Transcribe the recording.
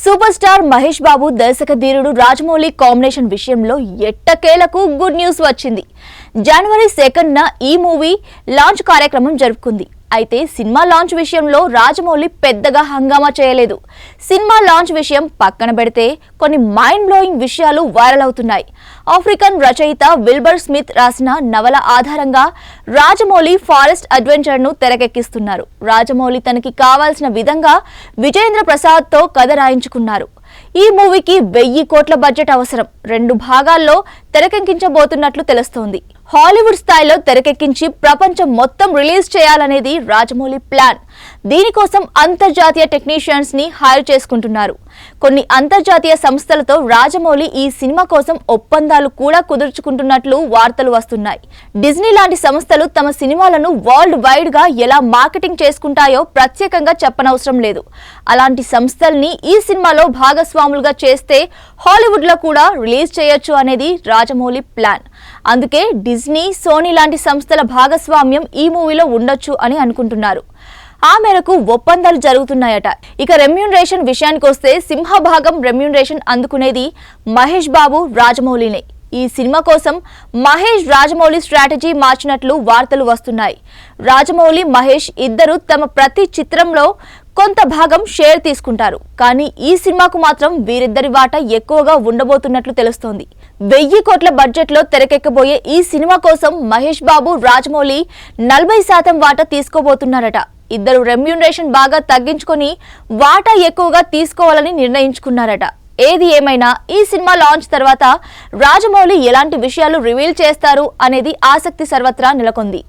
Super star Mahesh Babu దర్శక ధీరుడు Rajamouli combination విషయంలో ఎట్టకేలకు గుడ్ న్యూస్ వచ్చింది. జనవరి 2న ఈ మూవీ లాంచ్ కార్యక్రమం జరుపుకుంది. అయితే సినిమా లాంచ్ విషయంలో రాజమౌళి పెద్దగా హంగామా చేయలేదు. సినిమా లాంచ్ విషయం పక్కన పెడితే కొన్ని మైండ్ బ్లోయింగ్ విషయాలు వైరల్ అవుతున్నాయి. ఆఫ్రికన్ రచయిత విల్బర్ స్మిత్ రాసిన నవల ఆధారంగా రాజమౌళి ఫారెస్ట్ అడ్వెంచర్ ను తెరకెక్కిస్తున్నారు. రాజమౌళి తనకి కావాల్సిన విధంగా విజేంద్ర ప్రసాద్ తో కథ రాయించుకున్నారు. ఈ మూవీకి 1000 కోట్ల బడ్జెట్ అవసరం. 2 భాగాల్లో తెరకెక్కించబోతున్నట్లు తెలుస్తోంది. హాలీవుడ్ స్థాయిలో తెరకెక్కించి ప్రపంచం మొత్తం రిలీజ్ చేయాలనేది రాజమౌళి ప్లాన్. దీనికోసం అంతర్జాతీయ టెక్నీషియన్స్ ని హైర్ చేసుకుంటున్నారు. కొన్ని అంతర్జాతీయ సంస్థలతో రాజమౌళి ఈ సినిమా కోసం ఒప్పందాలు కూడా కుదుర్చుకుంటున్నట్లు వార్తలు వస్తున్నాయి. డిజ్నీ లాంటి సంస్థలు తమ సినిమాలను వరల్డ్ వైడ్ గా ఎలా మార్కెటింగ్ చేసుకుంటాయో ప్రత్యేకంగా చెప్పనవసరం లేదు. అలాంటి సంస్థల్ని ఈ సినిమాలో భాగస్వాములుగా చేస్తే హాలీవుడ్ లో కూడా రిలీజ్ చేయొచ్చు అనేది రాజమౌళి ప్లాన్. అందుకే డిజ్నీ, సోనీ లాంటి సంస్థల భాగస్వామ్యం ఈ మూవీలో ఉండొచ్చు అని అనుకుంటున్నారు. ఆ మేరకు ఒప్పందాలు జరుగుతున్నాయట. ఇక రెమ్యూనరేషన్ విషయానికి వస్తే సింహభాగం రెమ్యూనరేషన్ అందుకునేది మహేష్ బాబు, రాజమౌళినే. ఈ సినిమా కోసం మహేష్, రాజమౌళి స్ట్రాటజీ మార్చినట్లు వార్తలు వస్తున్నాయి. రాజమౌళి, మహేష్ ఇద్దరు తమ ప్రతి చిత్రంలో కొంత భాగం షేర్ తీసుకుంటారు. కానీ ఈ సినిమాకు మాత్రం వీరిద్దరి వాటా ఎక్కువగా ఉండబోతున్నట్లు తెలుస్తోంది. 1000 కోట్ల బడ్జెట్ లో తెరకెక్కబోయే ఈ సినిమా కోసం మహేష్ బాబు, రాజమౌళి 40% వాటా తీసుకోబోతున్నారట. ఇద్దరు రెమ్యూనరేషన్ బాగా తగ్గించుకొని వాటా ఎక్కువగా తీసుకోవాలని నిర్ణయించుకున్నారట. ఏది ఏమైనా ఈ సినిమా లాంచ్ తర్వాత రాజమౌళి ఎలాంటి విషయాలు రివీల్ చేస్తారు అనేది ఆసక్తి సర్వత్రా నెలకొంది.